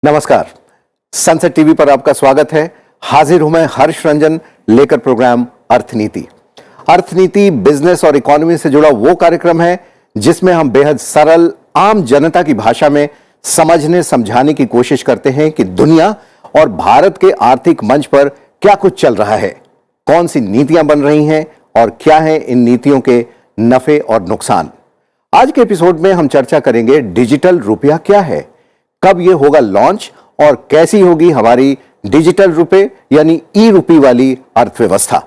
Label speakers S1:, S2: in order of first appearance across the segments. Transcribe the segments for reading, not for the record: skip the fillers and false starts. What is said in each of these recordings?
S1: नमस्कार। Sunset TV पर आपका स्वागत है। हाजिर हूं मैं हर्ष रंजन लेकर प्रोग्राम अर्थनीति। अर्थनीति बिजनेस और इकोनॉमी से जुड़ा वो कार्यक्रम है जिसमें हम बेहद सरल आम जनता की भाषा में समझने समझाने की कोशिश करते हैं कि दुनिया और भारत के आर्थिक मंच पर क्या कुछ चल रहा है, कौन सी नीतियां बन रही हैं और क्या है इन नीतियों के नफे और नुकसान। आज के एपिसोड में हम चर्चा करेंगे डिजिटल रुपया क्या है, कब यह होगा लॉन्च और कैसी होगी हमारी डिजिटल रुपए यानी ई रुपी वाली अर्थव्यवस्था।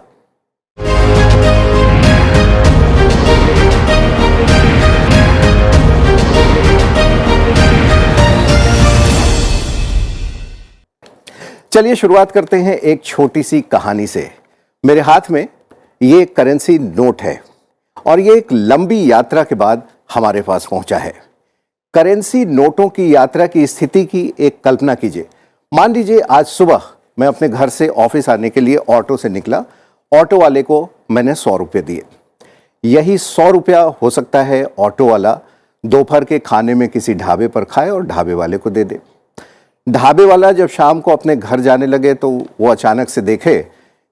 S1: चलिए शुरुआत करते हैं एक छोटी सी कहानी से। मेरे हाथ में ये करेंसी नोट है और ये एक लंबी यात्रा के बाद हमारे पास पहुंचा है। करेंसी नोटों की यात्रा की स्थिति की एक कल्पना कीजिए। मान लीजिए आज सुबह मैं अपने घर से ऑफिस आने के लिए ऑटो से निकला। ऑटो वाले को मैंने 100 रुपये दिए। यही 100 रुपया हो सकता है ऑटो वाला दोपहर के खाने में किसी ढाबे पर खाए और ढाबे वाले को दे दे। ढाबे वाला जब शाम को अपने घर जाने लगे तो वो अचानक से देखे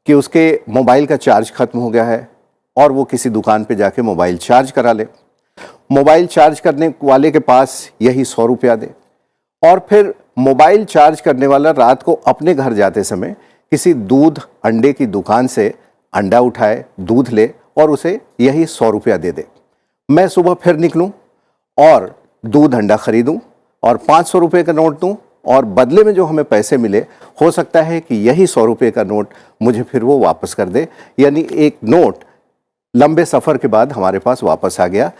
S1: कि उसके मोबाइल का चार्ज खत्म हो गया है और वो किसी दुकान पे जाके मोबाइल चार्ज करा ले। मोबाइल चार्ज करने वाले के पास यही 100 रुपया दे और फिर मोबाइल चार्ज करने वाला रात को अपने घर जाते समय किसी दूध अंडे की दुकान से अंडा उठाए, दूध ले और उसे यही 100 रुपया दे दे। मैं सुबह फिर निकलूं और दूध अंडा खरीदूं और 500 रुपये का नोट दूं और बदले में जो हमें पैसे मिले हो सकता है कि यही 100 रुपये का नोट मुझे फिर वो वापस कर दे। यानी एक नोट लंबे सफ़र के बाद हमारे पास वापस आ गया।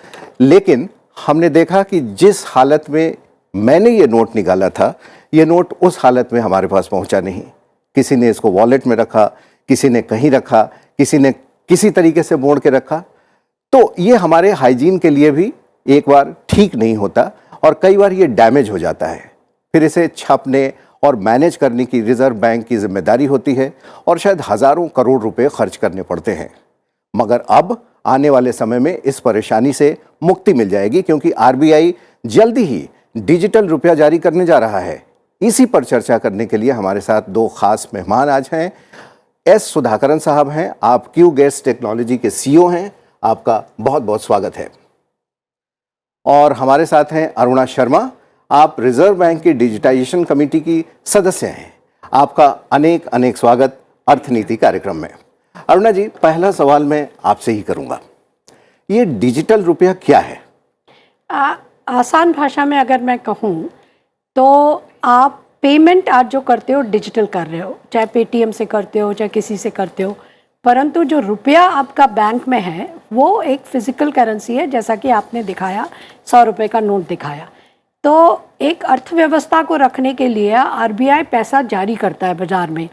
S1: लेकिन हमने देखा कि जिस हालत में मैंने ये नोट निकाला था, ये नोट उस हालत में हमारे पास पहुंचा नहीं। किसी ने इसको वॉलेट में रखा, किसी ने कहीं रखा, किसी ने किसी तरीके से मोड़ के रखा। तो ये हमारे हाइजीन के लिए भी एक बार ठीक नहीं होता और कई बार ये डैमेज हो जाता है। फिर इसे छापने और मैनेज करने की रिजर्व बैंक की जिम्मेदारी होती है और शायद हज़ारों करोड़ रुपए खर्च करने पड़ते हैं। मगर अब आने वाले समय में इस परेशानी से मुक्ति मिल जाएगी क्योंकि आरबीआई जल्दी ही डिजिटल रुपया जारी करने जा रहा है। इसी पर चर्चा करने के लिए हमारे साथ दो खास मेहमान आज हैं। एस सुधाकरन साहब हैं, आप क्यू गेट्स टेक्नोलॉजी के सीईओ हैं, आपका बहुत बहुत स्वागत है। और हमारे साथ हैं अरुणा शर्मा, आप रिजर्व बैंक की डिजिटाइजेशन कमेटी की सदस्य हैं, आपका अनेक अनेक स्वागत अर्थनीति कार्यक्रम में। अरुणा जी, पहला सवाल मैं आपसे ही करूंगा, ये डिजिटल रुपया क्या है?
S2: आसान भाषा में अगर मैं कहूँ तो आप पेमेंट आज जो करते हो डिजिटल कर रहे हो, चाहे पेटीएम से करते हो चाहे किसी से करते हो, परंतु जो रुपया आपका बैंक में है वो एक फिजिकल करेंसी है। जैसा कि आपने दिखाया 100 रुपये का नोट दिखाया, तो एक अर्थव्यवस्था को रखने के लिए आरबीआई पैसा जारी करता है बाजार में।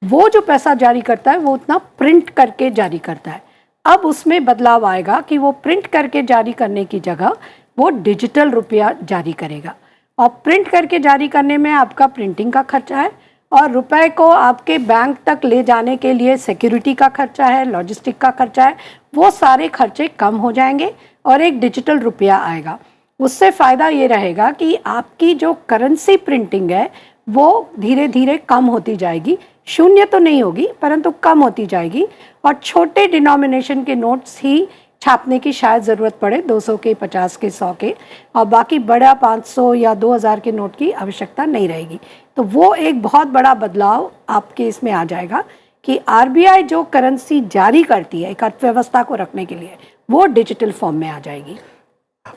S2: वो जो पैसा जारी करता है वो उतना प्रिंट करके जारी करता है। अब उसमें बदलाव आएगा कि वो प्रिंट करके जारी करने की जगह वो डिजिटल रुपया जारी करेगा। और प्रिंट करके जारी करने में आपका प्रिंटिंग का खर्चा है और रुपए को आपके बैंक तक ले जाने के लिए सिक्योरिटी का खर्चा है, लॉजिस्टिक का खर्चा है। वो सारे खर्चे कम हो जाएंगे और एक डिजिटल रुपया आएगा। उससे फ़ायदा ये रहेगा कि आपकी जो करेंसी प्रिंटिंग है वो धीरे धीरे कम होती जाएगी। शून्य तो नहीं होगी परंतु कम होती जाएगी और छोटे डिनोमिनेशन के नोट्स ही छापने की शायद ज़रूरत पड़े, 200 के, 50 के, 100 के, और बाकी बड़ा 500 या 2000 के नोट की आवश्यकता नहीं रहेगी। तो वो एक बहुत बड़ा बदलाव आपके इसमें आ जाएगा कि आरबीआई जो करेंसी जारी करती है एक अर्थव्यवस्था को रखने के लिए वो डिजिटल फॉर्म में आ जाएगी।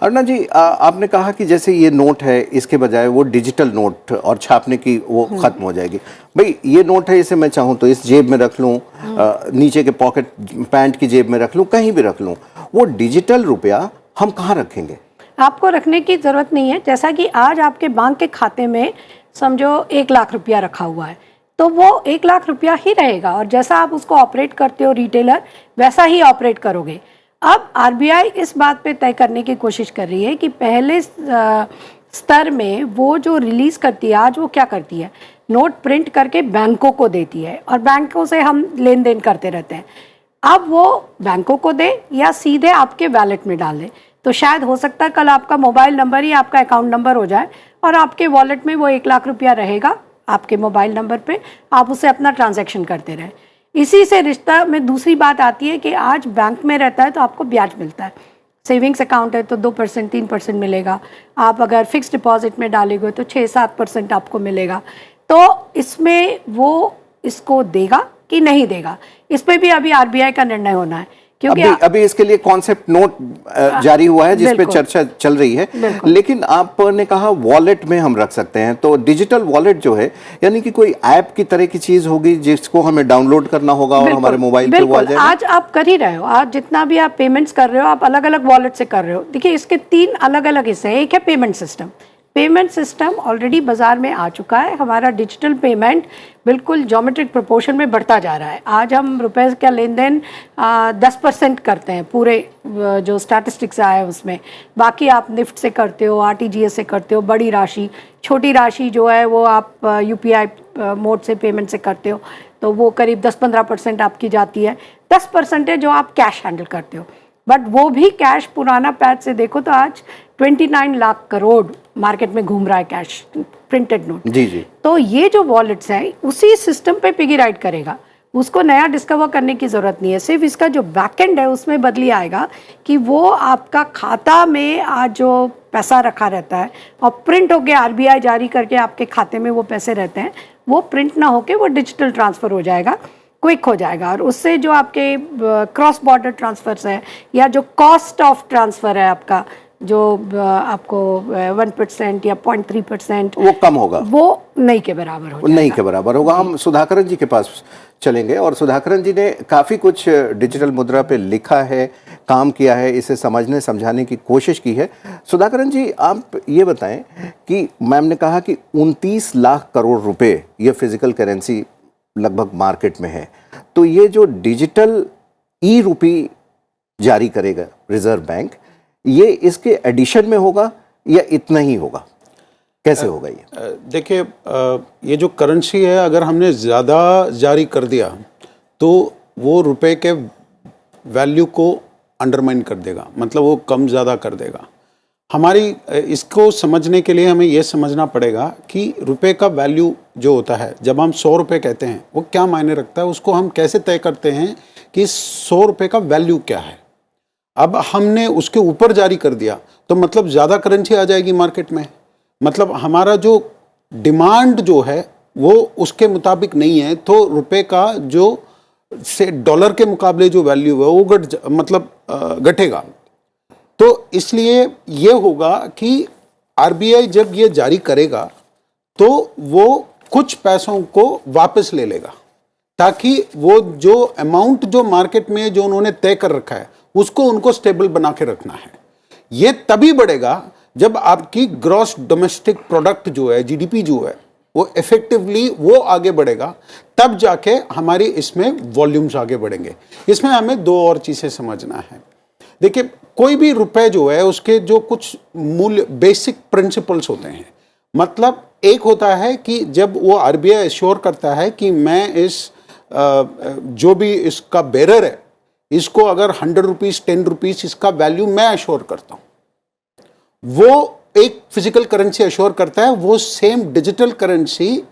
S1: अरुणा जी, आपने कहा कि जैसे ये नोट है इसके बजाय वो डिजिटल नोट और छापने की वो खत्म हो जाएगी। भाई ये नोट है, इसे मैं चाहूँ तो इस जेब में रख लूँ, नीचे के पॉकेट पैंट की जेब में रख लूँ, कहीं भी रख लूँ। वो डिजिटल रुपया हम कहाँ रखेंगे?
S2: आपको रखने की ज़रूरत नहीं है। जैसा कि आज आपके बैंक के खाते में समझो 1 लाख रुपया रखा हुआ है तो वो 1 लाख रुपया ही रहेगा और जैसा आप उसको ऑपरेट करते हो रिटेलर वैसा ही ऑपरेट करोगे। अब आरबीआई इस बात पे तय करने की कोशिश कर रही है कि पहले स्तर में वो जो रिलीज़ करती है, आज वो क्या करती है, नोट प्रिंट करके बैंकों को देती है और बैंकों से हम लेन देन करते रहते हैं। अब वो बैंकों को दे या सीधे आपके वैलेट में डाल दे तो शायद हो सकता है कल आपका मोबाइल नंबर ही आपका अकाउंट नंबर हो जाए और आपके वॉलेट में वो 1 लाख रुपया रहेगा आपके मोबाइल नंबर पे, आप उससे अपना ट्रांजैक्शन करते रहें। इसी से रिश्ता में दूसरी बात आती है कि आज बैंक में रहता है तो आपको ब्याज मिलता है, सेविंग्स अकाउंट है तो 2% 3% मिलेगा, आप अगर फिक्स डिपॉजिट में डालेंगे तो 6-7% आपको मिलेगा। तो इसमें वो इसको देगा कि नहीं देगा, इस पर भी अभी आरबीआई का निर्णय होना है, क्योंकि
S1: अभी इसके लिए कॉन्सेप्ट नोट जारी हुआ है जिस पे चर्चा चल रही है। लेकिन आपने कहा वॉलेट में हम रख सकते हैं, तो डिजिटल वॉलेट जो है यानी कि कोई ऐप की तरह की चीज होगी जिसको हमें डाउनलोड करना होगा और हमारे मोबाइल पे वो आ जाएगा।
S2: आज आप कर ही रहे हो, आज जितना भी आप पेमेंट्स कर रहे हो आप अलग अलग वॉलेट से कर रहे हो। देखिए इसके 3 अलग अलग हिस्से हैं। एक है payment system. Payment system already बाजार में आ चुका है, हमारा डिजिटल पेमेंट बिल्कुल ज्योमेट्रिक प्रोपोर्शन में बढ़ता जा रहा है। आज हम रुपए का लेन देन 10% करते हैं पूरे जो स्टैटिस्टिक्स आए उसमें, बाकी आप निफ्ट से करते हो, आरटीजीएस से करते हो, बड़ी राशि, छोटी राशि जो है वो आप यूपीआई मोड से पेमेंट से करते हो, तो वो करीब 10-15% आपकी जाती है। 10% है जो आप कैश हैंडल करते हो, बट वो भी कैश पुराना पैच से देखो तो आज 29 लाख करोड़ मार्केट में घूम रहा है कैश, प्रिंटेड नोट।
S1: जी जी।
S2: तो ये जो वॉलेट्स हैं उसी सिस्टम पे पिगी राइड करेगा, उसको नया डिस्कवर करने की जरूरत नहीं है। सिर्फ इसका जो बैकएंड है उसमें बदली आएगा कि वो आपका खाता में आज जो पैसा रखा रहता है और प्रिंट होके आरबीआई जारी करके आपके खाते में वो पैसे रहते हैं, वो प्रिंट ना होके वो डिजिटल ट्रांसफर हो जाएगा, क्विक हो जाएगा। और उससे जो आपके क्रॉस बॉर्डर ट्रांसफर्स है या जो कॉस्ट ऑफ ट्रांसफर है आपका, जो आपको 1% या 0.3%
S1: वो कम होगा,
S2: वो नहीं के बराबर होगा,
S1: नहीं के बराबर होगा। हम सुधाकरन जी के पास चलेंगे और सुधाकरन जी ने काफ़ी कुछ डिजिटल मुद्रा पे लिखा है, काम किया है, इसे समझने समझाने की कोशिश की है। सुधाकरन जी आप ये बताएं कि मैम ने कहा कि 29 लाख करोड़ रुपए ये फिजिकल करेंसी लगभग मार्केट में है, तो ये जो डिजिटल ई रुपी जारी करेगा रिजर्व बैंक, ये इसके एडिशन में होगा या इतना ही होगा, कैसे होगा ये?
S3: देखिए ये जो करेंसी है अगर हमने ज़्यादा जारी कर दिया तो वो रुपए के वैल्यू को अंडरमाइन कर देगा, मतलब वो कम ज़्यादा कर देगा। हमारी इसको समझने के लिए हमें ये समझना पड़ेगा कि रुपए का वैल्यू जो होता है, जब हम 100 रुपये कहते हैं वो क्या मायने रखता है, उसको हम कैसे तय करते हैं कि 100 रुपये का वैल्यू क्या है। अब हमने उसके ऊपर जारी कर दिया तो मतलब ज़्यादा करेंसी आ जाएगी मार्केट में, मतलब हमारा जो डिमांड जो है वो उसके मुताबिक नहीं है, तो रुपए का जो से डॉलर के मुकाबले जो वैल्यू है वो घटेगा। तो इसलिए ये होगा कि आरबीआई जब ये जारी करेगा तो वो कुछ पैसों को वापस ले लेगा, ताकि वो जो अमाउंट जो मार्केट में जो उन्होंने तय कर रखा है उसको उनको स्टेबल बना के रखना है। ये तभी बढ़ेगा जब आपकी ग्रॉस डोमेस्टिक प्रोडक्ट जो है, जीडीपी जो है, वो इफेक्टिवली वो आगे बढ़ेगा, तब जाके हमारी इसमें वॉल्यूम्स आगे बढ़ेंगे। इसमें हमें 2 और चीज़ें समझना है। देखिए कोई भी रुपए जो है उसके जो कुछ मूल्य बेसिक प्रिंसिपल्स होते हैं, मतलब एक होता है कि जब वो आरबीआई एश्योर करता है कि मैं इस जो भी इसका बेरर है इसको अगर 100 रुपीज़ 10 रुपीज़ इसका वैल्यू मैं एश्योर करता हूँ, वो एक फिजिकल करेंसी एश्योर करता है। वो सेम डिजिटल करेंसी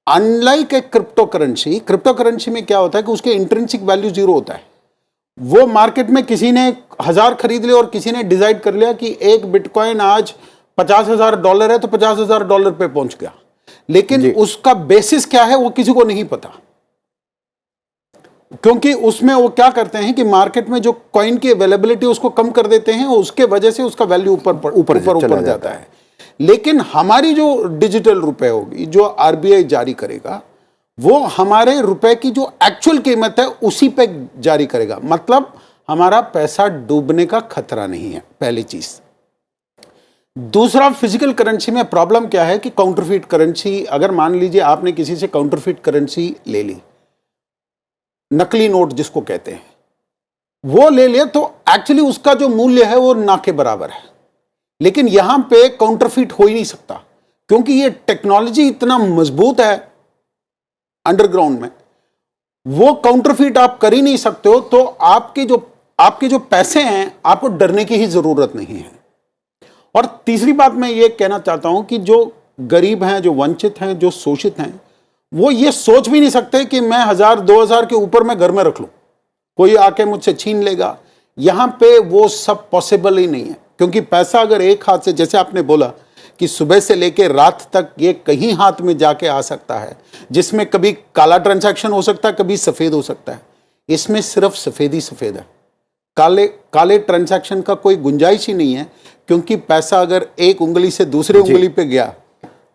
S3: अनलाइक ए क्रिप्टो करेंसी में क्या होता है कि उसके इंट्रिंसिक वैल्यू 0 होता है। वो मार्केट में किसी ने 1000 खरीद लिया और किसी ने डिसाइड कर लिया कि एक बिटकॉइन आज $50,000 है तो $50,000 पे पहुंच गया, लेकिन उसका बेसिस क्या है वो किसी को नहीं पता, क्योंकि उसमें वो क्या करते हैं कि मार्केट में जो कॉइन की अवेलेबिलिटी उसको कम कर देते हैं, उसके वजह से उसका वैल्यू ऊपर जाता है। लेकिन हमारी जो डिजिटल रुपए होगी जो आरबीआई जारी करेगा वो हमारे रुपए की जो एक्चुअल कीमत है उसी पे जारी करेगा, मतलब हमारा पैसा डूबने का खतरा नहीं है, पहली चीज। दूसरा, फिजिकल करेंसी में प्रॉब्लम क्या है कि काउंटरफीट करेंसी, अगर मान लीजिए आपने किसी से काउंटरफीट करेंसी ले ली, नकली नोट जिसको कहते हैं, वो ले लिया तो एक्चुअली उसका जो मूल्य है वो ना के बराबर है, लेकिन यहां पे काउंटरफीट हो ही नहीं सकता क्योंकि ये टेक्नोलॉजी इतना मजबूत है अंडरग्राउंड में, वो काउंटरफीट आप कर ही नहीं सकते हो। तो आपके जो पैसे हैं आपको डरने की ही जरूरत नहीं है। और तीसरी बात मैं ये कहना चाहता हूं कि जो गरीब हैं, जो वंचित हैं, जो शोषित हैं, वो ये सोच भी नहीं सकते कि मैं 1000-2000 के ऊपर मैं घर में रख लूं, कोई आके मुझसे छीन लेगा। यहां पे वो सब पॉसिबल ही नहीं है, क्योंकि पैसा अगर एक हाथ से, जैसे आपने बोला कि सुबह से लेके रात तक ये कहीं हाथ में जाके आ सकता है, जिसमें कभी काला ट्रांजैक्शन हो सकता है, कभी सफेद हो सकता है। इसमें सिर्फ सफेद ही सफेद है, काले ट्रांजैक्शन का कोई गुंजाइश ही नहीं है, क्योंकि पैसा अगर एक उंगली से दूसरे उंगली पे गया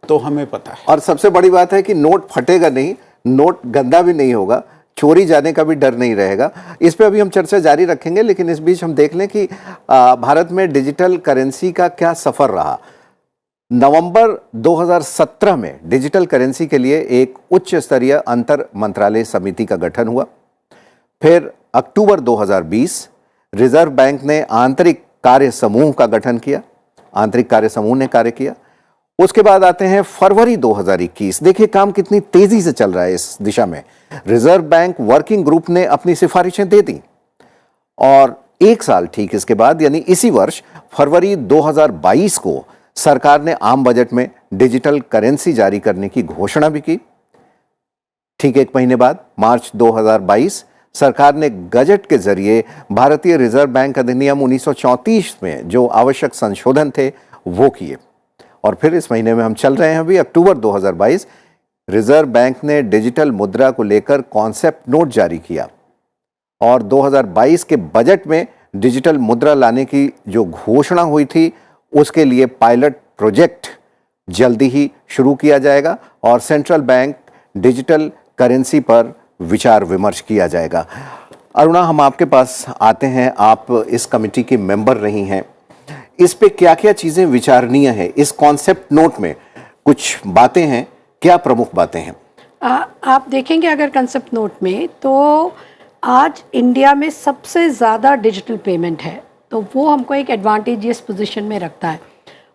S3: तो हमें पता है।
S1: और सबसे बड़ी बात है कि नोट फटेगा नहीं, नोट गंदा भी नहीं होगा, चोरी जाने का भी डर नहीं रहेगा। इस पे अभी हम चर्चा जारी रखेंगे, लेकिन इस बीच हम देख लें कि भारत में डिजिटल करेंसी का क्या सफर रहा। नवंबर 2017 में डिजिटल करेंसी के लिए एक उच्च स्तरीय अंतर मंत्रालय समिति का गठन हुआ। फिर अक्टूबर 2020 रिजर्व बैंक ने आंतरिक कार्य समूह का गठन किया, आंतरिक कार्य समूह ने कार्य किया। उसके बाद आते हैं फरवरी 2021। देखिए काम कितनी तेजी से चल रहा है इस दिशा में। रिजर्व बैंक वर्किंग ग्रुप ने अपनी सिफारिशें दे दी और एक साल ठीक इसके बाद यानी इसी वर्ष फरवरी 2022 को सरकार ने आम बजट में डिजिटल करेंसी जारी करने की घोषणा भी की। ठीक एक महीने बाद मार्च 2022 सरकार ने गजट के जरिए भारतीय रिजर्व बैंक अधिनियम 1934 में जो आवश्यक संशोधन थे वो किए। और फिर इस महीने में हम चल रहे हैं अभी अक्टूबर 2022, रिजर्व बैंक ने डिजिटल मुद्रा को लेकर कॉन्सेप्ट नोट जारी किया और 2022 के बजट में डिजिटल मुद्रा लाने की जो घोषणा हुई थी उसके लिए पायलट प्रोजेक्ट जल्दी ही शुरू किया जाएगा और सेंट्रल बैंक डिजिटल करेंसी पर विचार विमर्श किया जाएगा। अरुणा, हम आपके पास आते हैं, आप इस कमेटी की मेंबर रही हैं। इस पे क्या क्या चीजें विचारणीय है? इस कॉन्सेप्ट नोट में कुछ बातें हैं, क्या प्रमुख बातें हैं?
S2: आप देखेंगे अगर कंसेप्ट नोट में तो आज इंडिया में सबसे ज़्यादा डिजिटल पेमेंट है, तो वो हमको एक एडवांटेजियस पोजीशन में रखता है।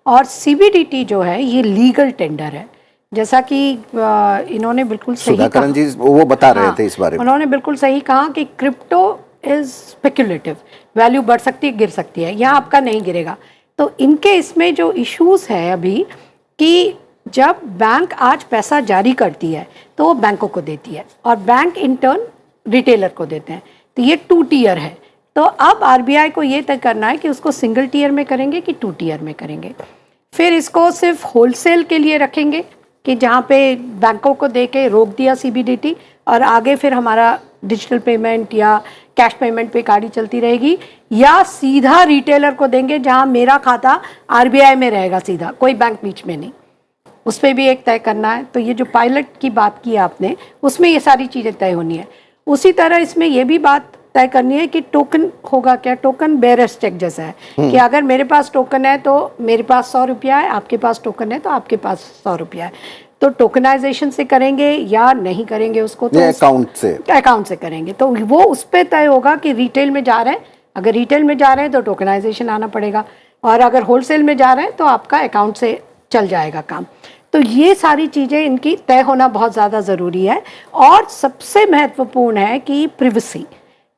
S2: और सीबीडीटी जो है ये लीगल टेंडर है, जैसा कि इन्होंने बिल्कुल सही कहा,
S1: सुधाकरण जी वो बता रहे थे इस बारे में।
S2: उन्होंने बिल्कुल सही कहा कि क्रिप्टो इज स्पेक्युलेटिव, वैल्यू बढ़ सकती है गिर सकती है, यहाँ आपका नहीं गिरेगा। तो इनके इसमें जो इश्यूज है अभी कि जब बैंक आज पैसा जारी करती है तो वो बैंकों को देती है और बैंक इंटर्न रिटेलर को देते हैं, तो ये 2 टियर है। तो अब आरबीआई को ये तय करना है कि उसको सिंगल टियर में करेंगे कि 2 टियर में करेंगे। फिर इसको सिर्फ होलसेल के लिए रखेंगे कि जहाँ पे बैंकों को दे के रोक दिया सीबीडीटी और आगे फिर हमारा डिजिटल पेमेंट या कैश पेमेंट पे गाड़ी चलती रहेगी, या सीधा रिटेलर को देंगे जहाँ मेरा खाता आरबीआई में रहेगा सीधा, कोई बैंक बीच में नहीं। उस पर भी एक तय करना है। तो ये जो पायलट की बात की आपने, उसमें ये सारी चीज़ें तय होनी है। उसी तरह इसमें ये भी बात तय करनी है कि टोकन होगा क्या, टोकन बेयरर्स चेक जैसा है कि अगर मेरे पास टोकन है तो मेरे पास 100 रुपया है, आपके पास टोकन है तो आपके पास 100 रुपया है। तो टोकनाइजेशन से करेंगे या नहीं करेंगे उसको, तो अकाउंट से करेंगे। तो वो उस पर तय होगा कि रिटेल में जा रहे हैं, अगर रिटेल में जा रहे हैं तो टोकनाइजेशन आना पड़ेगा, और अगर होलसेल में जा रहे हैं तो आपका अकाउंट से चल जाएगा काम। तो ये सारी चीज़ें इनकी तय होना बहुत ज़्यादा ज़रूरी है। और सबसे महत्वपूर्ण है कि प्रिवेसी,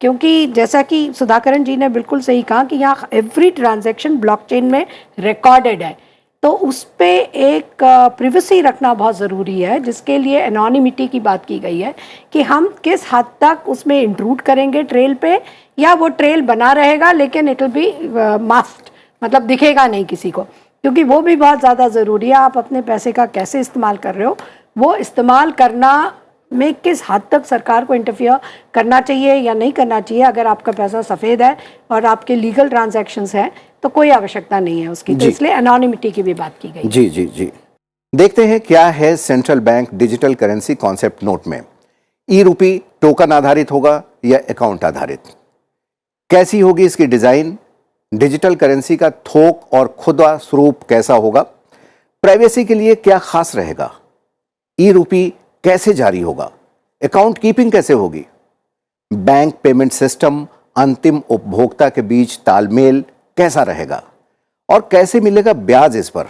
S2: क्योंकि जैसा कि सुधाकरण जी ने बिल्कुल सही कहा कि यहाँ एवरी ट्रांजैक्शन ब्लॉकचेन में रिकॉर्डेड है, तो उस पर एक प्रिवेसी रखना बहुत ज़रूरी है, जिसके लिए एनोनिमिटी की बात की गई है कि हम किस हद तक उसमें इंट्रूड करेंगे ट्रेल पे, या वो ट्रेल बना रहेगा लेकिन इट विल बी मास्क्ड, मतलब दिखेगा नहीं किसी को, क्योंकि वो भी बहुत ज़्यादा ज़रूरी है। आप अपने पैसे का कैसे इस्तेमाल कर रहे हो, वो इस्तेमाल करना में किस हद तक सरकार को इंटरफियर करना चाहिए या नहीं करना चाहिए। अगर आपका पैसा सफ़ेद है और आपके लीगल ट्रांजैक्शंस हैं तो कोई आवश्यकता नहीं है उसकी, तो इसलिए एनोनिमिटी की भी बात की गई।
S1: जी जी जी, देखते हैं क्या है central bank digital currency concept note में। ई रूपी टोकन आधारित होगा या अकाउंट आधारित, कैसी होगी इसकी डिजाइन, डिजिटल करेंसी का थोक और खुदरा स्वरूप कैसा होगा, प्राइवेसी के लिए क्या खास रहेगा, ई रूपी कैसे जारी होगा, अकाउंट कीपिंग कैसे होगी, बैंक पेमेंट सिस्टम अंतिम उपभोक्ता के बीच तालमेल कैसा रहेगा, और कैसे मिलेगा ब्याज इस पर,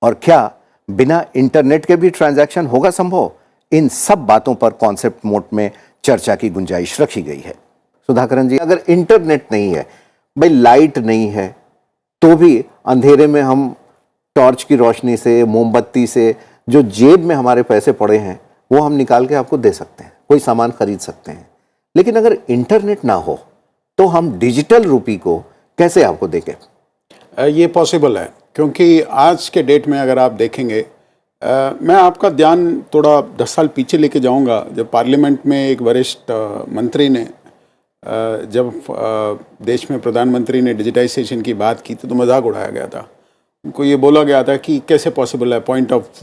S1: और क्या बिना इंटरनेट के भी ट्रांजैक्शन होगा संभव। इन सब बातों पर कॉन्सेप्ट नोट में चर्चा की गुंजाइश रखी गई है। सुधाकरण जी, अगर इंटरनेट नहीं है, भाई लाइट नहीं है, तो भी अंधेरे में हम टॉर्च की रोशनी से, मोमबत्ती से, जो जेब में हमारे पैसे पड़े हैं वो हम निकाल के आपको दे सकते हैं, कोई सामान खरीद सकते हैं। लेकिन अगर इंटरनेट ना हो तो हम डिजिटल रुपी को कैसे आपको देंगे?
S3: ये पॉसिबल है, क्योंकि आज के डेट में अगर आप देखेंगे, मैं आपका ध्यान थोड़ा 10 साल पीछे लेके जाऊंगा, जब पार्लियामेंट में एक वरिष्ठ मंत्री ने जब देश में प्रधानमंत्री ने डिजिटाइजेशन की बात की तो मजाक उड़ाया गया था। उनको ये बोला गया था कि कैसे पॉसिबल है, पॉइंट ऑफ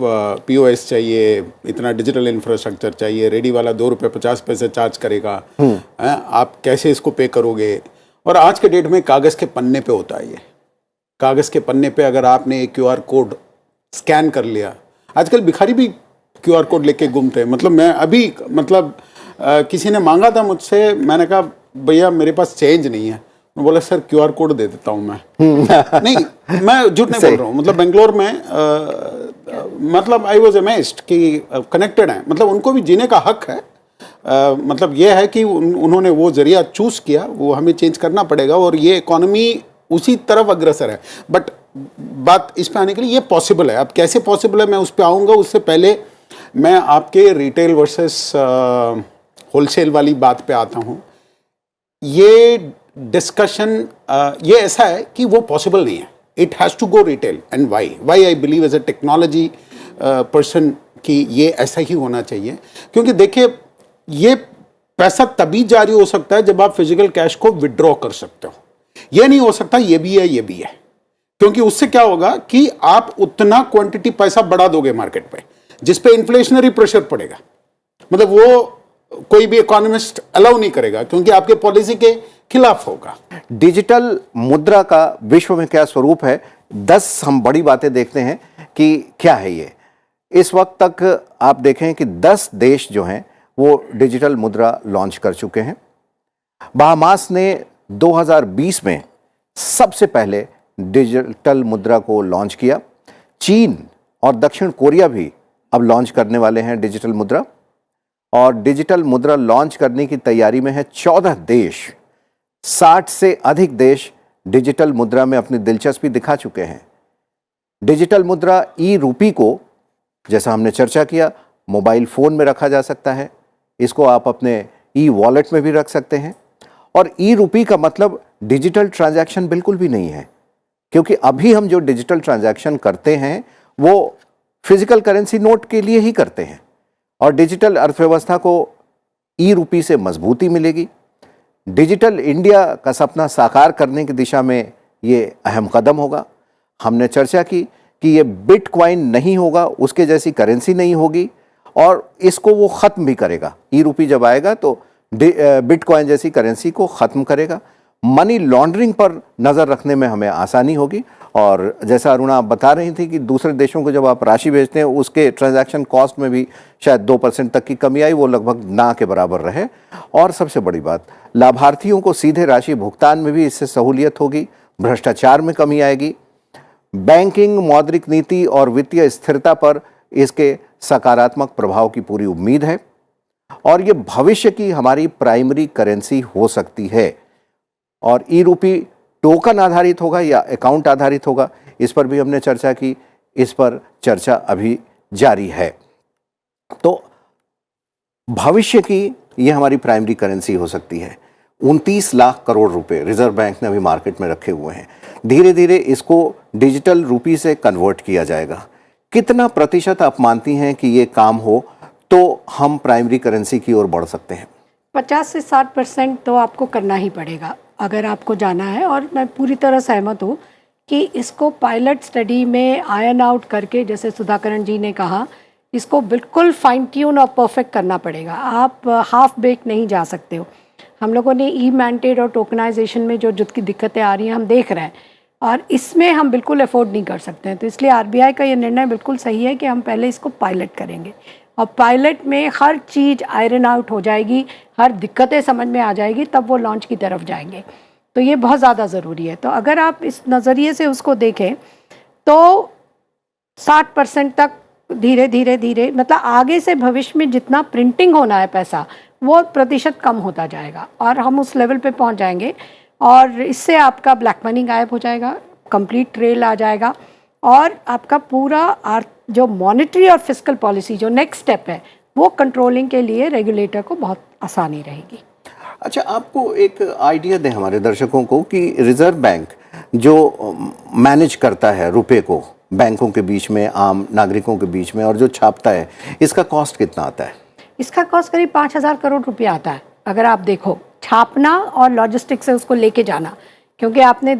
S3: POS चाहिए, इतना डिजिटल इंफ्रास्ट्रक्चर चाहिए, रेडी वाला 2 रुपये 50 पैसे चार्ज करेगा, आप कैसे इसको पे करोगे? और आज के डेट में कागज़ के पन्ने पे होता है ये। कागज़ के पन्ने पे अगर आपने एक QR कोड स्कैन कर लिया, आजकल भिखारी भी QR कोड लेके घूमते हैं। मतलब मैं अभी किसी ने मांगा था मुझसे, मैंने कहा भैया मेरे पास चेंज नहीं है, मैं बोला सर QR कोड दे देता हूँ मैं। नहीं, मैं झूठ नहीं बोल रहा हूँ। मतलब बेंगलोर में मतलब आई वॉज अमेज्ड कि कनेक्टेड है, मतलब उनको भी जीने का हक है। मतलब ये है कि उन्होंने वो जरिया चूज किया, वो हमें चेंज करना पड़ेगा और ये इकोनॉमी उसी तरफ अग्रसर है। बट बात इस पे आने के लिए ये पॉसिबल है। अब कैसे पॉसिबल है मैं उस पर आऊँगा, उससे पहले मैं आपके रिटेल वर्सेस होलसेल वाली बात पे आता हूँ। ये डिस्कशन ये ऐसा है कि वो पॉसिबल नहीं है, it has to go retail. And why I believe as a technology person कि ये ऐसा ही होना चाहिए। क्योंकि देखिए, ये पैसा तभी जारी हो सकता है जब आप फिजिकल कैश को विड्रॉ कर सकते हो। ये नहीं हो सकता ये भी है ये भी है, क्योंकि उससे क्या होगा कि आप उतना क्वांटिटी पैसा बढ़ा दोगे मार्केट पे, जिस पे इन्फ्लेशनरी प्रेशर पड़ेगा। मतलब वो कोई भी इकोनॉमिस्ट अलाउ नहीं करेगा, क्योंकि आपके पॉलिसी के खिलाफ होगा।
S1: डिजिटल मुद्रा का विश्व में क्या स्वरूप है? 10 हम बड़ी बातें देखते हैं कि क्या है ये। इस वक्त तक आप देखें कि 10 देश जो हैं वो डिजिटल मुद्रा लॉन्च कर चुके हैं। बहामास ने 2020 में सबसे पहले डिजिटल मुद्रा को लॉन्च किया। चीन और दक्षिण कोरिया भी अब लॉन्च करने वाले हैं डिजिटल मुद्रा, और डिजिटल मुद्रा लॉन्च करने की तैयारी में है 14 देश। 60 से अधिक देश डिजिटल मुद्रा में अपनी दिलचस्पी दिखा चुके हैं। डिजिटल मुद्रा ई-रूपी को, जैसा हमने चर्चा किया, मोबाइल फ़ोन में रखा जा सकता है, इसको आप अपने ई-वॉलेट में भी रख सकते हैं। और ई-रूपी का मतलब डिजिटल ट्रांजैक्शन बिल्कुल भी नहीं है, क्योंकि अभी हम जो डिजिटल ट्रांजैक्शन करते हैं वो फिजिकल करेंसी नोट के लिए ही करते हैं। और डिजिटल अर्थव्यवस्था को ई-रूपी से मजबूती मिलेगी। डिजिटल इंडिया का सपना साकार करने की दिशा में ये अहम कदम होगा। हमने चर्चा की कि ये बिटकॉइन नहीं होगा, उसके जैसी करेंसी नहीं होगी, और इसको वो ख़त्म भी करेगा। ई-रूपी जब आएगा तो बिटकॉइन जैसी करेंसी को ख़त्म करेगा। मनी लॉन्ड्रिंग पर नज़र रखने में हमें आसानी होगी। और जैसा अरुणा आप बता रही थी कि दूसरे देशों को जब आप राशि भेजते हैं उसके ट्रांजैक्शन कॉस्ट में भी शायद 2% तक की कमी आई, वो लगभग ना के बराबर रहे। और सबसे बड़ी बात, लाभार्थियों को सीधे राशि भुगतान में भी इससे सहूलियत होगी, भ्रष्टाचार में कमी आएगी। बैंकिंग, मौद्रिक नीति और वित्तीय स्थिरता पर इसके सकारात्मक प्रभाव की पूरी उम्मीद है। और ये भविष्य की हमारी प्राइमरी करेंसी हो सकती है। और ई-रूपी टोकन आधारित होगा या अकाउंट आधारित होगा, इस पर भी हमने चर्चा की। इस पर चर्चा अभी जारी है। तो भविष्य की ये हमारी प्राइमरी करेंसी हो सकती है। 29 लाख करोड़ रुपए रिजर्व बैंक ने अभी मार्केट में रखे हुए हैं। धीरे धीरे इसको डिजिटल रूपी से कन्वर्ट किया जाएगा। कितना प्रतिशत आप मानती हैं कि ये काम हो तो हम प्राइमरी करेंसी की ओर बढ़ सकते हैं?
S2: 50 से 60% तो आपको करना ही पड़ेगा अगर आपको जाना है। और मैं पूरी तरह सहमत हूँ कि इसको पायलट स्टडी में आयन आउट करके, जैसे सुधाकरण जी ने कहा, इसको बिल्कुल फाइन ट्यून और परफेक्ट करना पड़ेगा। आप हाफ बेक नहीं जा सकते हो। हम लोगों ने ई मैंडेट और टोकनाइजेशन में जो की दिक्कतें आ रही हैं हम देख रहे हैं, और इसमें हम बिल्कुल अफोर्ड नहीं कर सकते हैं। तो इसलिए आरबीआई का ये निर्णय बिल्कुल सही है कि हम पहले इसको पायलट करेंगे, और पायलट में हर चीज़ आयरन आउट हो जाएगी, हर दिक्कतें समझ में आ जाएगी, तब वो लॉन्च की तरफ जाएंगे। तो ये बहुत ज़्यादा ज़रूरी है। तो अगर आप इस नज़रिए से उसको देखें तो 60% तक धीरे धीरे धीरे, मतलब आगे से भविष्य में जितना प्रिंटिंग होना है पैसा, वो प्रतिशत कम होता जाएगा और हम उस लेवल पे पहुंच जाएंगे। और इससे आपका ब्लैक मनी गायब हो जाएगा, कंप्लीट ट्रेल आ जाएगा और आपका पूरा जो मॉनेटरी और फिस्कल पॉलिसी जो नेक्स्ट स्टेप है वो कंट्रोलिंग के लिए रेगुलेटर को बहुत आसानी रहेगी।
S1: अच्छा, आपको एक आइडिया दें हमारे दर्शकों को कि रिजर्व बैंक जो मैनेज करता है रुपए को बैंकों के बीच में, आम नागरिकों के बीच में, और जो छापता है, इसका कॉस्ट कितना आता है?
S2: इसका कॉस्ट करीब 5,000 करोड़ रुपया आता है। अगर आप देखो छापना और लॉजिस्टिक्स से उसको लेके जाना, क्योंकि आपने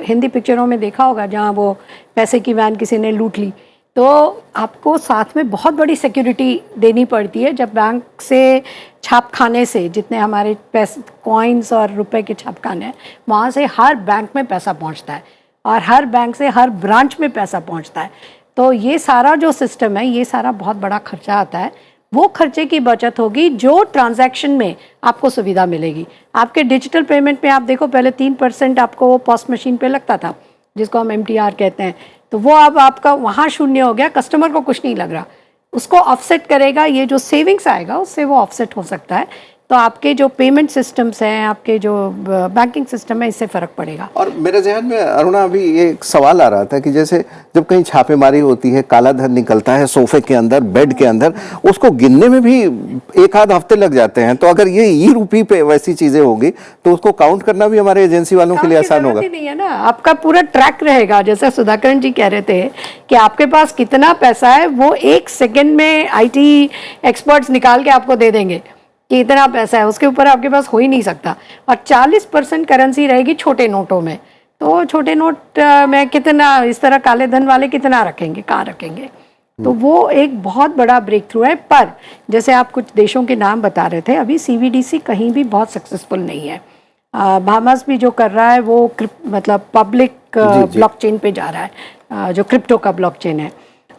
S2: हिंदी पिक्चरों में देखा होगा जहाँ वो पैसे की वैन किसी ने लूट ली, तो आपको साथ में बहुत बड़ी सिक्योरिटी देनी पड़ती है। जब बैंक से छाप खाने से जितने हमारे पैसे कॉइन्स और रुपए के छाप खाने हैं, वहाँ से हर बैंक में पैसा पहुँचता है और हर बैंक से हर ब्रांच में पैसा पहुँचता है। तो ये सारा जो सिस्टम है, ये सारा बहुत बड़ा खर्चा आता है। वो खर्चे की बचत होगी जो ट्रांजैक्शन में आपको सुविधा मिलेगी। आपके डिजिटल पेमेंट में आप देखो पहले 3% आपको वो पॉस मशीन पे लगता था, जिसको हम MTR कहते हैं, तो वो अब आपका वहाँ शून्य हो गया। कस्टमर को कुछ नहीं लग रहा, उसको ऑफसेट करेगा, ये जो सेविंग्स आएगा उससे वो ऑफसेट हो सकता है। तो आपके जो पेमेंट सिस्टम्स हैं, आपके जो बैंकिंग सिस्टम है, इससे फ़र्क पड़ेगा। और
S1: मेरे जहन में अरुणा अभी ये एक सवाल आ रहा था कि जैसे जब कहीं छापेमारी होती है, काला धन निकलता है सोफे के अंदर, बेड के अंदर, उसको गिनने में भी एक आध हफ्ते लग जाते हैं। तो अगर ये ई-रूपी पे वैसी चीजें होंगी तो उसको काउंट करना भी हमारे एजेंसी वालों के लिए आसान होगा।
S2: नहीं है ना, आपका पूरा ट्रैक रहेगा। जैसे सुधाकरण जी कह रहे थे कि आपके पास कितना पैसा है, वो 1 सेकेंड में IT एक्सपर्ट्स निकाल के आपको दे देंगे कि इतना पैसा है, उसके ऊपर आपके पास हो ही नहीं सकता। और 40% करेंसी रहेगी छोटे नोटों में। तो छोटे नोट में कितना, इस तरह काले धन वाले कितना रखेंगे, कहाँ रखेंगे? तो वो एक बहुत बड़ा ब्रेक थ्रू है। पर जैसे आप कुछ देशों के नाम बता रहे थे, अभी CBDC कहीं भी बहुत सक्सेसफुल नहीं है। बाहामास भी जो कर रहा है वो मतलब पब्लिक ब्लॉकचेन पे जा रहा है, जो क्रिप्टो का ब्लॉकचेन है,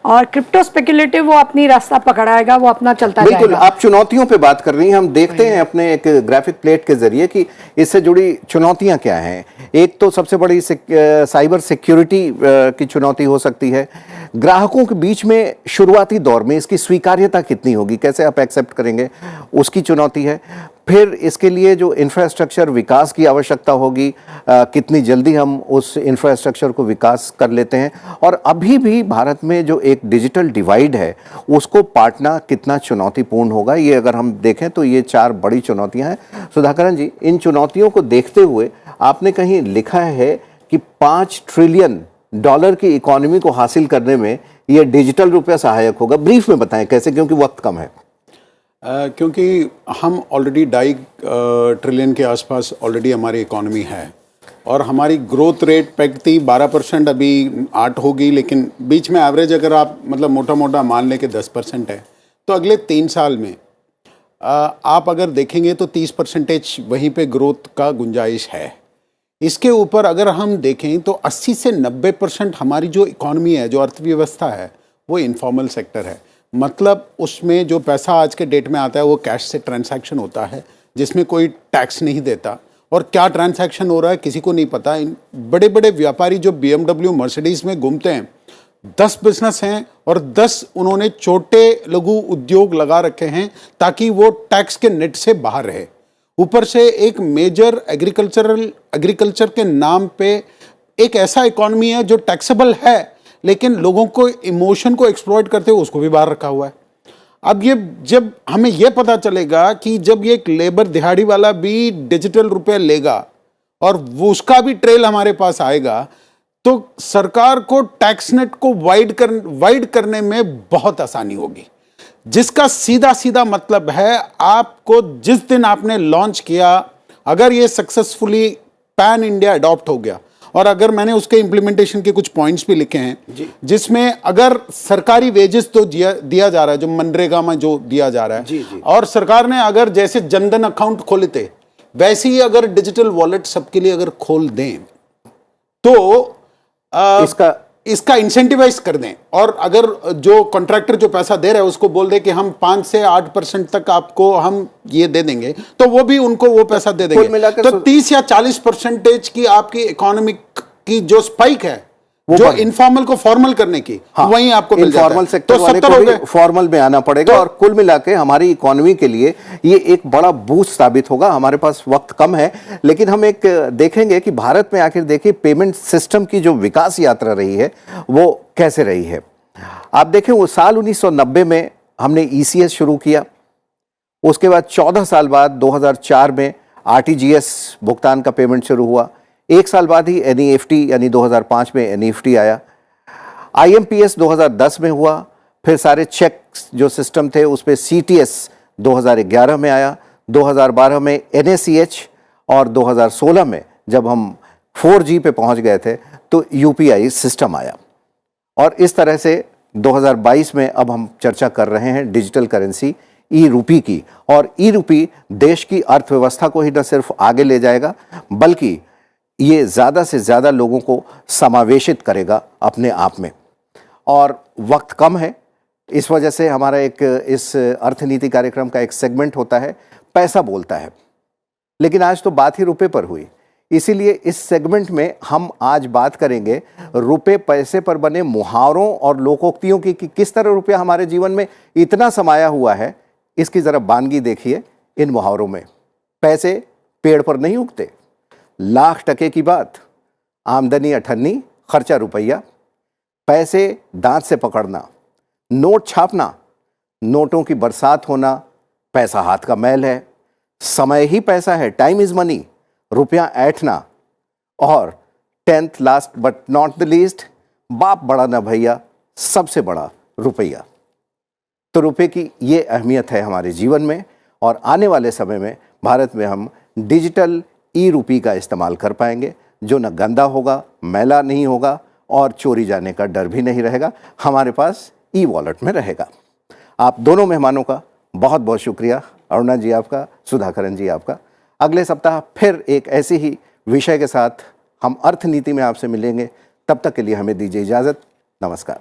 S2: और क्रिप्टो स्पेकुलेटिव वो अपनी रास्ता पकड़ाएगा, वो अपना चलता जाएगा।
S1: बिल्कुल, आप चुनौतियों पे बात कर रही हैं। हम देखते हैं अपने एक ग्राफिक प्लेट के जरिए कि इससे जुड़ी चुनौतियां क्या हैं। एक तो सबसे बड़ी साइबर सिक्योरिटी की चुनौती हो सकती है। ग्राहकों के बीच में शुरुआती दौर में इसकी स्वीकार्यता कितनी होगी, कैसे आप एक्सेप्ट करेंगे, उसकी चुनौती है। फिर इसके लिए जो इंफ्रास्ट्रक्चर विकास की आवश्यकता होगी, कितनी जल्दी हम उस इंफ्रास्ट्रक्चर को विकास कर लेते हैं। और अभी भी भारत में जो एक डिजिटल डिवाइड है उसको पाटना कितना चुनौतीपूर्ण होगा, ये अगर हम देखें तो ये 4 बड़ी चुनौतियां हैं। सुधाकरण जी, इन चुनौतियों को देखते हुए आपने कहीं लिखा है कि $5 ट्रिलियन की इकोनॉमी को हासिल करने में ये डिजिटल रुपया सहायक होगा। ब्रीफ में बताएं कैसे, क्योंकि वक्त कम है।
S3: क्योंकि हम ऑलरेडी 2.5 ट्रिलियन के आसपास ऑलरेडी हमारी इकोनॉमी है और हमारी ग्रोथ रेट पैकती 12%, अभी 8 होगी, लेकिन बीच में एवरेज अगर आप मतलब मोटा मोटा मान लें कि 10% है, तो अगले 3 साल में आप अगर देखेंगे तो 30% वहीं पे ग्रोथ का गुंजाइश है। इसके ऊपर अगर हम देखें तो 80 से 90% हमारी जो इकोनॉमी है, जो अर्थव्यवस्था है, वो इनफॉर्मल सेक्टर है। मतलब उसमें जो पैसा आज के डेट में आता है वो कैश से ट्रांजैक्शन होता है, जिसमें कोई टैक्स नहीं देता, और क्या ट्रांजैक्शन हो रहा है किसी को नहीं पता। इन बड़े बड़े व्यापारी जो BMW मर्सिडीज में घूमते हैं, 10 बिजनेस हैं और 10 उन्होंने छोटे लघु उद्योग लगा रखे हैं ताकि वो टैक्स के नेट से बाहर रहे। ऊपर से एक मेजर एग्रीकल्चर के नाम पे एक ऐसा इकोनॉमी है जो टैक्सेबल है, लेकिन लोगों को इमोशन को एक्सप्लॉइट करते हुए उसको भी बाहर रखा हुआ है। अब ये जब हमें ये पता चलेगा कि जब ये एक लेबर दिहाड़ी वाला भी डिजिटल रुपए लेगा और वो उसका भी ट्रेल हमारे पास आएगा, तो सरकार को टैक्स नेट को वाइड करने में बहुत आसानी होगी। जिसका सीधा सीधा मतलब है, आपको जिस दिन आपने लॉन्च किया, अगर ये सक्सेसफुली पैन इंडिया अडॉप्ट हो गया, और अगर मैंने उसके इंप्लीमेंटेशन के कुछ पॉइंट्स भी लिखे हैं, जिसमें अगर सरकारी वेजेस तो दिया जा रहा है, जो मनरेगा में जो दिया जा रहा है, और सरकार ने अगर जैसे जनधन अकाउंट खोले थे वैसे ही अगर डिजिटल वॉलेट सबके लिए अगर खोल दें तो इसका इंसेंटिवाइज कर दें, और अगर जो कॉन्ट्रैक्टर जो पैसा दे रहा है उसको बोल दे कि हम 5 से 8% तक आपको हम ये दे देंगे, तो वो भी उनको वो पैसा दे देंगे। तो 30 या 40% की आपकी इकोनॉमिक की जो स्पाइक है जो
S1: बढ़-
S3: इनफॉर्मल को फॉर्मल करने की,
S1: हाँ,
S3: वहीं आपको मिल जाता
S1: इनफॉर्मल
S3: है।
S1: सेक्टर
S3: तो
S1: वाले
S3: 70
S1: को
S3: हो
S1: भी
S3: गए।
S1: फॉर्मल में आना पड़ेगा और कुल मिला के हमारी इकोनॉमी के लिए ये एक बड़ा बूस्ट साबित होगा। हमारे पास वक्त कम है, लेकिन हम एक देखेंगे कि भारत में आखिर देखिए पेमेंट सिस्टम की जो विकास यात्रा रही है वो कैसे रही है। आप देखें वो साल 1990 में हमने ईसीएस शुरू किया, उसके बाद 14 साल बाद 2004 में आरटीजीएस भुगतान का पेमेंट शुरू हुआ, एक साल बाद ही एनईएफटी यानी 2005 में एनईएफटी आया, आईएमपीएस 2010 में हुआ, फिर सारे चेक्स जो सिस्टम थे उस पर सीटीएस 2011 में आया, 2012 में एनएसीएच और 2016 में जब हम 4G पे पहुंच गए थे तो यूपीआई सिस्टम आया। और इस तरह से 2022 में अब हम चर्चा कर रहे हैं डिजिटल करेंसी ई रूपी की। और ई रूपी देश की अर्थव्यवस्था को ही न सिर्फ आगे ले जाएगा बल्कि ये ज़्यादा से ज़्यादा लोगों को समावेशित करेगा अपने आप में। और वक्त कम है, इस वजह से हमारा एक इस अर्थनीति कार्यक्रम का एक सेगमेंट होता है पैसा बोलता है, लेकिन आज तो बात ही रुपए पर हुई, इसीलिए इस सेगमेंट में हम आज बात करेंगे रुपए पैसे पर बने मुहावरों और लोकोक्तियों की कि किस तरह रुपया हमारे जीवन में इतना समाया हुआ है। इसकी जरा बानगी देखिए इन मुहावरों में। पैसे पेड़ पर नहीं उगते, लाख टके की बात, आमदनी अठन्नी, खर्चा रुपया, पैसे दांत से पकड़ना, नोट छापना, नोटों की बरसात होना, पैसा हाथ का मैल है, समय ही पैसा है, टाइम इज मनी, रुपया ऐंठना, और 10th last but not the least, बाप बड़ा ना भैया, सबसे बड़ा रुपया। तो रुपए की ये अहमियत है हमारे जीवन में, और आने वाले समय में भारत में हम डिजिटल ई रूपी का इस्तेमाल कर पाएंगे, जो न गंदा होगा, मैला नहीं होगा और चोरी जाने का डर भी नहीं रहेगा, हमारे पास ई वॉलेट में रहेगा। आप दोनों मेहमानों का बहुत बहुत शुक्रिया, अरुणा जी आपका, सुधाकरन जी आपका। अगले सप्ताह फिर एक ऐसे ही विषय के साथ हम अर्थनीति में आपसे मिलेंगे। तब तक के लिए हमें दीजिए इजाज़त। नमस्कार।